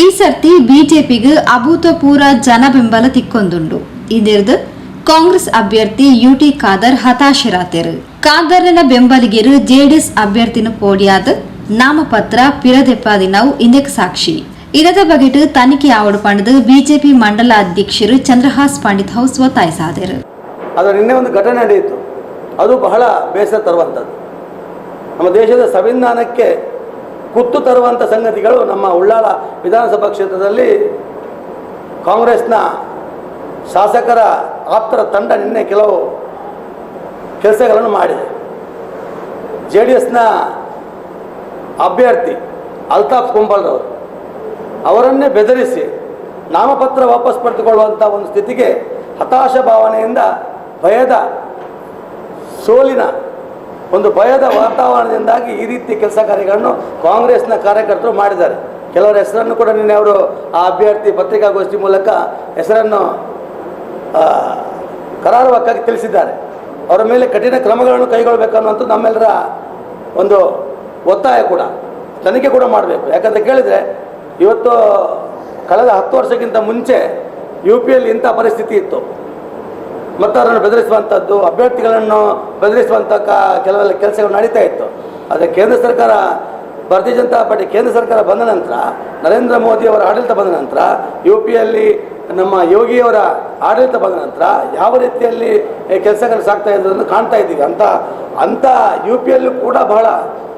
ಈ ಸರ್ತಿ ಬಿಜೆಪಿಗೆ ಅಭೂತಪೂರ್ವ ಜನ ಬೆಂಬಲ ತಿಕ್ಕೊಂದುಂಡು. ಇದಿರ್ದು ಕಾಂಗ್ರೆಸ್ ಅಭ್ಯರ್ಥಿ ಯುಟಿ ಖಾದರ್ ಹತಾಶರಾತೆರು. ಖಾದರ್ನ ಬೆಂಬಲಿಗರು ಜೆಡಿಎಸ್ ಅಭ್ಯರ್ಥಿನ ಪೋಡಿಯಾದ ನಾಮಪತ್ರ ಪಿರದೆಪ್ಪಾದಿನವು ಇಂದಕ್ಕೆ ಸಾಕ್ಷಿ. ಇದರ ಬಗೆಟ್ ತನಿಖೆ ಆವಡು ಪಂಡದು ಬಿಜೆಪಿ ಮಂಡಲ ಅಧ್ಯಕ್ಷರು ಚಂದ್ರಹಾಸ್ ಪಂಡಿತ್ ಹೌಸ್ ಒತ್ತಾಯಿಸಿದರು. ಅದು ನಿನ್ನೆ ಒಂದು ಘಟನೆ ನಡೆಯಿತು. ಅದು ಬಹಳ ಬೇಸರ ತರುವಂಥದ್ದು. ನಮ್ಮ ದೇಶದ ಸಂವಿಧಾನಕ್ಕೆ ಕುತ್ತು ತರುವಂಥ ಸಂಗತಿಗಳು ನಮ್ಮ ಉಳ್ಳಾಲ ವಿಧಾನಸಭಾ ಕ್ಷೇತ್ರದಲ್ಲಿ ಕಾಂಗ್ರೆಸ್ನ ಶಾಸಕರ ಆಪ್ತರ ತಂಡ ನಿನ್ನೆ ಕೆಲವು ಕೆಲಸಗಳನ್ನು ಮಾಡಿದೆ. ಜೆಡಿಎಸ್ನ ಅಭ್ಯರ್ಥಿ ಅಲ್ತಾಫ್ ಕುಂಬಲ್ರವರು ಅವರನ್ನೇ ಬೆದರಿಸಿ ನಾಮಪತ್ರ ವಾಪಸ್ ಪಡೆದುಕೊಳ್ಳುವಂಥ ಒಂದು ಸ್ಥಿತಿಗೆ ಹತಾಶ ಭಾವನೆಯಿಂದ ಭಯದ ವಾತಾವರಣದಿಂದಾಗಿ ಈ ರೀತಿ ಕೆಲಸ ಕಾರ್ಯಗಳನ್ನು ಕಾಂಗ್ರೆಸ್ನ ಕಾರ್ಯಕರ್ತರು ಮಾಡಿದ್ದಾರೆ. ಕೆಲವರ ಹೆಸರನ್ನು ಕೂಡ ನಿನ್ನೆ ಅವರು ಆ ಅಭ್ಯರ್ಥಿ ಪತ್ರಿಕಾಗೋಷ್ಠಿ ಮೂಲಕ ಹೆಸರನ್ನು ಕರಾರುವಕ್ಕಾಗಿ ತಿಳಿಸಿದ್ದಾರೆ. ಅವರ ಮೇಲೆ ಕಠಿಣ ಕ್ರಮಗಳನ್ನು ಕೈಗೊಳ್ಳಬೇಕನ್ನುವಂಥದ್ದು ನಮ್ಮೆಲ್ಲರ ಒಂದು ಒತ್ತಾಯ ಕೂಡ. ತನಿಖೆ ಕೂಡ ಮಾಡಬೇಕು. ಯಾಕಂತ ಕೇಳಿದರೆ ಇವತ್ತು ಕಳೆದ 10 ವರ್ಷಕ್ಕಿಂತ ಮುಂಚೆ UPಯಲ್ಲಿ ಇಂಥ ಪರಿಸ್ಥಿತಿ ಇತ್ತು. ಮತದಾರರನ್ನು ಬೆದರಿಸುವಂಥದ್ದು, ಅಭ್ಯರ್ಥಿಗಳನ್ನು ಬೆದರಿಸುವಂಥ ಕೆಲವೆಲ್ಲ ಕೆಲಸಗಳು ನಡೀತಾ ಇತ್ತು. ಆದರೆ ಕೇಂದ್ರ ಸರ್ಕಾರ, ಭಾರತೀಯ ಜನತಾ ಪಾರ್ಟಿ ಕೇಂದ್ರ ಸರ್ಕಾರ ಬಂದ ನಂತರ, ನರೇಂದ್ರ ಮೋದಿಯವರ ಆಡಳಿತ ಬಂದ ನಂತರ, UPಯಲ್ಲಿ ನಮ್ಮ ಯೋಗಿಯವರ ಆಡಳಿತ ಬಂದ ನಂತರ ಯಾವ ರೀತಿಯಲ್ಲಿ ಕೆಲಸಗಳು ಸಾಗ್ತಾ ಇರೋದನ್ನು ಕಾಣ್ತಾ ಇದ್ದೀವಿ. ಅಂಥ UPಯಲ್ಲೂ ಕೂಡ ಬಹಳ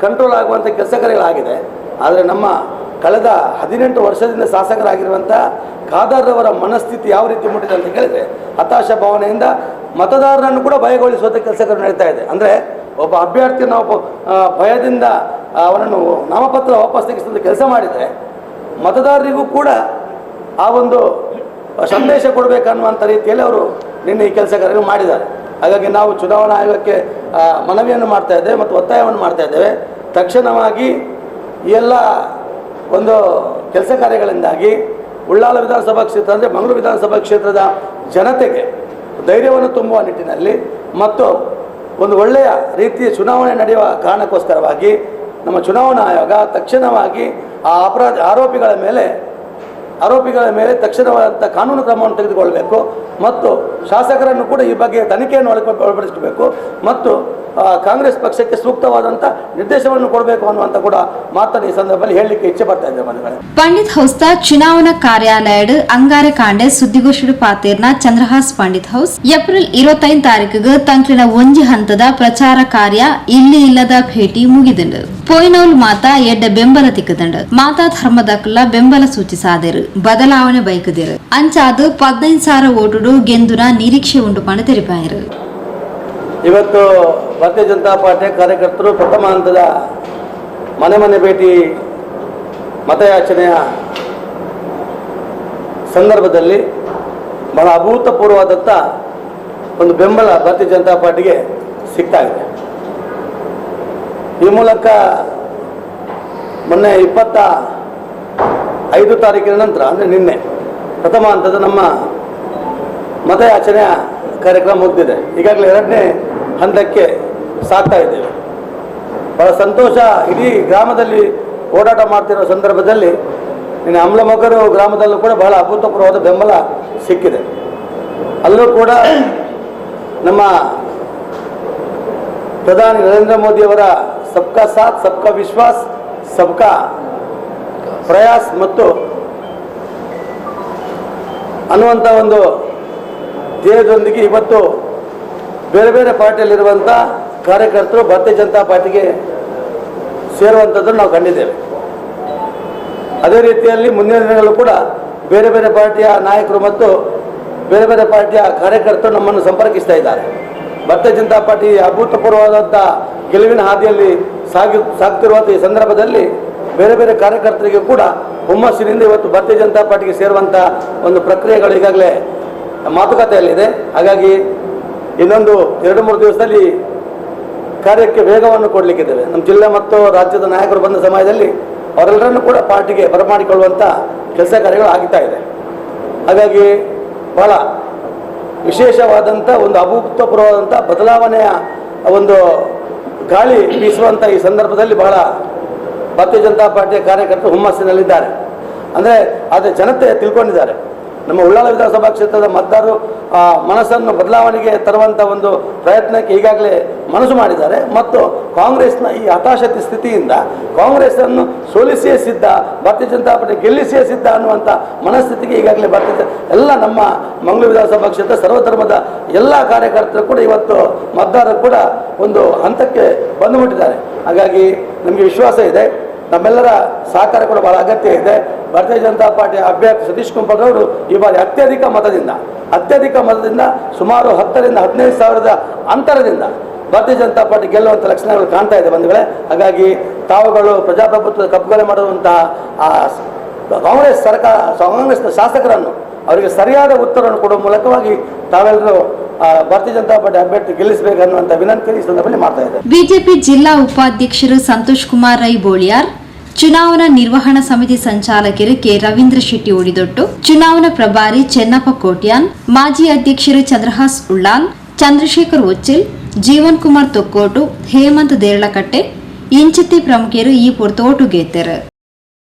ಕಂಟ್ರೋಲ್ ಆಗುವಂಥ ಕೆಲಸ ಕಾರ್ಯಗಳಾಗಿದೆ. ಆದರೆ ನಮ್ಮ ಕಳೆದ 18 ವರ್ಷದಿಂದ ಶಾಸಕರಾಗಿರುವಂಥ ಖಾದರ್ರವರ ಮನಸ್ಥಿತಿ ಯಾವ ರೀತಿ ಮುಟ್ಟಿದೆ ಅಂತ ಕೇಳಿದರೆ ಹತಾಶ ಭಾವನೆಯಿಂದ ಮತದಾರರನ್ನು ಕೂಡ ಭಯಗೊಳಿಸುವಂಥ ಕೆಲಸಗಳು ನಡೀತಾ ಇದೆ. ಅಂದರೆ ಒಬ್ಬ ಅಭ್ಯರ್ಥಿಯನ್ನು ಭಯದಿಂದ ಅವರನ್ನು ನಾಮಪತ್ರ ವಾಪಸ್ ತೆಗೆಸುವಂಥ ಕೆಲಸ ಮಾಡಿದರೆ ಮತದಾರರಿಗೂ ಕೂಡ ಆ ಒಂದು ಸಂದೇಶ ಕೊಡಬೇಕನ್ನುವಂಥ ರೀತಿಯಲ್ಲಿ ಅವರು ನಿನ್ನೆ ಈ ಕೆಲಸ ಕಾರ್ಯಗಳು ಮಾಡಿದ್ದಾರೆ. ಹಾಗಾಗಿ ನಾವು ಚುನಾವಣಾ ಆಯೋಗಕ್ಕೆ ಮನವಿಯನ್ನು ಮಾಡ್ತಾ ಇದ್ದೇವೆ ಮತ್ತು ಒತ್ತಾಯವನ್ನು ಮಾಡ್ತಾ ಇದ್ದೇವೆ. ತಕ್ಷಣವಾಗಿ ಈ ಎಲ್ಲ ಒಂದು ಕೆಲಸ ಕಾರ್ಯಗಳಿಂದಾಗಿ ಉಳ್ಳಾಲ ವಿಧಾನಸಭಾ ಕ್ಷೇತ್ರ ಅಂದರೆ ಮಂಗಳೂರು ವಿಧಾನಸಭಾ ಕ್ಷೇತ್ರದ ಜನತೆಗೆ ಧೈರ್ಯವನ್ನು ತುಂಬುವ ನಿಟ್ಟಿನಲ್ಲಿ ಮತ್ತು ಒಂದು ಒಳ್ಳೆಯ ರೀತಿಯ ಚುನಾವಣೆ ನಡೆಯುವ ಕಾರಣಕ್ಕೋಸ್ಕರವಾಗಿ ನಮ್ಮ ಚುನಾವಣಾ ಆಯೋಗ ತಕ್ಷಣವಾಗಿ ಆ ಆರೋಪಿಗಳ ಮೇಲೆ ತಕ್ಷಣವಾದಂಥ ಕಾನೂನು ಕ್ರಮವನ್ನು ತೆಗೆದುಕೊಳ್ಳಬೇಕು ಮತ್ತು ಶಾಸಕರನ್ನು ಕೂಡ ಈ ಬಗ್ಗೆ ತನಿಖೆಯನ್ನು ಒಳಪಡಿಸಬೇಕು ಮತ್ತು ಕಾಂಗ್ರೆಸ್ ಪಕ್ಷಕ್ಕೆ ಸೂಕ್ತವಾದಂಥ ನಿರ್ದೇಶನವನ್ನು ಕೊಡಬೇಕು ಅನ್ನುವಂಥ ಕೂಡ ಮಾತನ್ನು ಈ ಸಂದರ್ಭದಲ್ಲಿ ಹೇಳಲಿಕ್ಕೆ ಇಚ್ಛೆ ಪಡ್ತಾ ಇದ್ದೇವೆ. ಮನೆಗಳೇ ಪಂಡಿತ್ ಹೌಸ್ದ ಚುನಾವಣಾ ಕಾರ್ಯಾಲಯಡ್ ಅಂಗಾರೆ ಕಾಂಡೆ ಸುದ್ದಿಗೋಷ್ಠಿ ಪಾತೇರ್ನ ಚಂದ್ರಹಾಸ್ ಪಂಡಿತ್ ಹೌಸ್ ಏಪ್ರಿಲ್ 25 ತಾರೀಕಿಗೆ ತಂಕ್ಲಿನ ಒಂಜಿ ಹಂತದ ಪ್ರಚಾರ ಕಾರ್ಯ ಇಲ್ಲಿ ಇಲ್ಲದ ಭೇಟಿ ಮುಗಿದಂಡು ಪೋಯ್ನೌಲ್ ಮಾತಾ ಎಡ್ಡ ಬೆಂಬಲ ತಿಕ್ಕದಂಡು ಮಾತಾ ಧರ್ಮದಕ್ಲ ಬೆಂಬಲ ಸೂಚಿಸಾದರು ಬದಲಾವಣೆ ಬೈಕದಿರು ಅಂಚಾದು 15,000 ಓಟುಡು ಗೆಂದುನ ನಿರೀಕ್ಷೆ ಉಂಟು ಪಂಡ ತೆರಿಪಾಯರು. ಇವತ್ತು ಭಾರತೀಯ ಜನತಾ ಪಾರ್ಟಿಯ ಕಾರ್ಯಕರ್ತರು ಪ್ರಥಮ ಹಂತದ ಮನೆ ಭೇಟಿ ಮತಯಾಚನೆಯ ಸಂದರ್ಭದಲ್ಲಿ ಬಹಳ ಅಭೂತಪೂರ್ವವಾದಂಥ ಒಂದು ಬೆಂಬಲ ಭಾರತೀಯ ಜನತಾ ಪಾರ್ಟಿಗೆ ಸಿಗ್ತಾ ಇದೆ. ಈ ಮೂಲಕ ಮೊನ್ನೆ 25 ತಾರೀಕಿನ ನಂತರ ಅಂದರೆ ನಿನ್ನೆ ಪ್ರಥಮ ಹಂತದ ನಮ್ಮ ಮತಯಾಚನೆಯ ಕಾರ್ಯಕ್ರಮ ಮುಗಿದಿದೆ. ಈಗಾಗಲೇ 2ನೇ ಹಂತಕ್ಕೆ ಸಾಗ್ತಾ ಇದ್ದೇವೆ. ಬಹಳ ಸಂತೋಷ. ಇಡೀ ಗ್ರಾಮದಲ್ಲಿ ಓಡಾಟ ಮಾಡ್ತಿರೋ ಸಂದರ್ಭದಲ್ಲಿ ಇನ್ನು ಅಮ್ಲಮೊಗರು ಗ್ರಾಮದಲ್ಲೂ ಕೂಡ ಬಹಳ ಅಭೂತಪೂರ್ವವಾದ ಬೆಂಬಲ ಸಿಕ್ಕಿದೆ. ಅಲ್ಲೂ ಕೂಡ ನಮ್ಮ ಪ್ರಧಾನಿ ನರೇಂದ್ರ ಮೋದಿಯವರ ಸಬ್ಕಾ ಸಾಥ್ ಸಬ್ಕಾ ವಿಶ್ವಾಸ್ ಸಬ್ಕಾ ಪ್ರಯಾಸ್ ಮತ್ತು ಅನ್ನುವಂಥ ಒಂದು ಧ್ಯೇಯದೊಂದಿಗೆ ಇವತ್ತು ಬೇರೆ ಬೇರೆ ಪಾರ್ಟಿಯಲ್ಲಿರುವಂಥ ಕಾರ್ಯಕರ್ತರು ಭಾರತೀಯ ಜನತಾ ಪಾರ್ಟಿಗೆ ಸೇರುವಂಥದ್ದನ್ನು ನಾವು ಕಂಡಿದ್ದೇವೆ. ಅದೇ ರೀತಿಯಲ್ಲಿ ಮುಂದಿನ ದಿನಗಳಲ್ಲೂ ಕೂಡ ಬೇರೆ ಬೇರೆ ಪಾರ್ಟಿಯ ನಾಯಕರು ಮತ್ತು ಬೇರೆ ಬೇರೆ ಪಾರ್ಟಿಯ ಕಾರ್ಯಕರ್ತರು ನಮ್ಮನ್ನು ಸಂಪರ್ಕಿಸ್ತಾ ಇದ್ದಾರೆ. ಭಾರತೀಯ ಜನತಾ ಪಾರ್ಟಿ ಅಭೂತಪೂರ್ವವಾದಂಥ ಗೆಲುವಿನ ಹಾದಿಯಲ್ಲಿ ಸಾಗ್ತಿರುವಂಥ ಈ ಸಂದರ್ಭದಲ್ಲಿ ಬೇರೆ ಬೇರೆ ಕಾರ್ಯಕರ್ತರಿಗೆ ಕೂಡ ಹುಮ್ಮಸ್ಸಿನಿಂದ ಇವತ್ತು ಭಾರತೀಯ ಜನತಾ ಪಾರ್ಟಿಗೆ ಸೇರುವಂಥ ಒಂದು ಪ್ರಕ್ರಿಯೆಗಳು ಈಗಾಗಲೇ ಮಾತುಕತೆಯಲ್ಲಿದೆ. ಹಾಗಾಗಿ ಇನ್ನೊಂದು 2-3 ದಿವಸದಲ್ಲಿ ಕಾರ್ಯಕ್ಕೆ ವೇಗವನ್ನು ಕೊಡಲಿಕ್ಕಿದ್ದೇವೆ. ನಮ್ಮ ಜಿಲ್ಲೆ ಮತ್ತು ರಾಜ್ಯದ ನಾಯಕರು ಬಂದ ಸಮಯದಲ್ಲಿ ಅವರೆಲ್ಲರನ್ನೂ ಕೂಡ ಪಾರ್ಟಿಗೆ ಬರಮಾಡಿಕೊಳ್ಳುವಂಥ ಕೆಲಸ ಕಾರ್ಯಗಳು ಆಗ್ತಾ ಇದೆ. ಹಾಗಾಗಿ ಬಹಳ ವಿಶೇಷವಾದಂಥ ಒಂದು ಅಭೂತಪೂರ್ವವಾದಂಥ ಬದಲಾವಣೆಯ ಒಂದು ಗಾಳಿ ಬೀಸುವಂಥ ಈ ಸಂದರ್ಭದಲ್ಲಿ ಬಹಳ ಭಾರತೀಯ ಜನತಾ ಪಾರ್ಟಿಯ ಕಾರ್ಯಕರ್ತರು ಹುಮ್ಮಸ್ಸಿನಲ್ಲಿದ್ದಾರೆ. ಅಂದರೆ ಆದರೆ ಜನತೆ ತಿಳ್ಕೊಂಡಿದ್ದಾರೆ. ನಮ್ಮ ಉಳ್ಳಾಲ ವಿಧಾನಸಭಾ ಕ್ಷೇತ್ರದ ಮತದಾರರು ಮನಸ್ಸನ್ನು ಬದಲಾವಣೆಗೆ ತರುವಂಥ ಒಂದು ಪ್ರಯತ್ನಕ್ಕೆ ಈಗಾಗಲೇ ಮನಸ್ಸು ಮಾಡಿದ್ದಾರೆ. ಮತ್ತು ಕಾಂಗ್ರೆಸ್ನ ಈ ಹತಾಶತೆ ಸ್ಥಿತಿಯಿಂದ ಕಾಂಗ್ರೆಸ್ಸನ್ನು ಸೋಲಿಸಿಯೇ ಸಿದ್ಧ, ಭಾರತೀಯ ಜನತಾ ಪಾರ್ಟಿ ಗೆಲ್ಲಿಸಿಯೇ ಸಿದ್ಧ ಅನ್ನುವಂಥ ಮನಸ್ಥಿತಿಗೆ ಈಗಾಗಲೇ ಎಲ್ಲ ನಮ್ಮ ಮಂಗಳೂರು ವಿಧಾನಸಭಾ ಕ್ಷೇತ್ರ ಸರ್ವಧರ್ಮದ ಎಲ್ಲ ಕಾರ್ಯಕರ್ತರು ಕೂಡ ಇವತ್ತು ಮತದಾರರು ಕೂಡ ಒಂದು ಹಂತಕ್ಕೆ ಬಂದುಬಿಟ್ಟಿದ್ದಾರೆ. ಹಾಗಾಗಿ ನಮಗೆ ವಿಶ್ವಾಸ ಇದೆ, ನಮ್ಮೆಲ್ಲರ ಸಹಕಾರ ಕೂಡ ಬಹಳ ಅಗತ್ಯ ಇದೆ. ಭಾರತೀಯ ಜನತಾ ಪಾರ್ಟಿಯ ಅಭ್ಯರ್ಥಿ ಸತೀಶ್ ಕುಂಪಲ್ರವರು ಈ ಬಾರಿ ಅತ್ಯಧಿಕ ಮತದಿಂದ ಸುಮಾರು 10,000 ರಿಂದ 15,000 ಅಂತರದಿಂದ ಭಾರತೀಯ ಜನತಾ ಪಾರ್ಟಿ ಗೆಲ್ಲುವಂಥ ಲಕ್ಷಣಗಳು ಕಾಣ್ತಾ ಇದೆ ಬಂಧುಗಳೇ. ಹಾಗಾಗಿ ತಾವುಗಳು ಪ್ರಜಾಪ್ರಭುತ್ವದ ಕಪ್ಪುಗೊಲೆ ಮಾಡುವಂತಹ ಕಾಂಗ್ರೆಸ್ನ ಶಾಸಕರನ್ನು ಅವರಿಗೆ ಸರಿಯಾದ ಉತ್ತರವನ್ನು ಕೊಡುವ ಮೂಲಕವಾಗಿ ತಾವೆಲ್ಲರೂ ಭಾರತೀಯ ಜನತಾ ಪಾರ್ಟಿ ಅಭ್ಯರ್ಥಿ ಗೆಲ್ಲಿಸಬೇಕನ್ನುವಂಥ ವಿನಂತಿ ಈ ಸಂದರ್ಭದಲ್ಲಿ ಮಾಡ್ತಾ ಇದ್ದಾರೆ. ಬಿಜೆಪಿ ಜಿಲ್ಲಾ ಉಪಾಧ್ಯಕ್ಷರು ಸಂತೋಷ್ ಕುಮಾರ್ ರೈ ಬೋಳಿಯಾರ್, ಚುನಾವಣಾ ನಿರ್ವಹಣಾ ಸಮಿತಿ ಸಂಚಾಲಕರು ಕೆ ರವೀಂದ್ರ ಶೆಟ್ಟಿ ಉಡಿದೊಟ್ಟು, ಚುನಾವಣಾ ಪ್ರಭಾರಿ ಚೆನ್ನಪ್ಪ ಕೋಟ್ಯಾನ್, ಮಾಜಿ ಅಧ್ಯಕ್ಷರು ಚಂದ್ರಹಾಸ್ ಉಳ್ಳಾಲ್, ಚಂದ್ರಶೇಖರ್ ಒಚ್ಚಿಲ್, ಜೀವನ್ ಕುಮಾರ್ ತೊಕ್ಕೋಟು, ಹೇಮಂತ್ ದೇರ್ಲಕಟ್ಟೆ ಇಂಚಿತ್ತಿ ಪ್ರಮುಖರು ಈ ಪುರ್ತೋಟು ಗೆದ್ದರು.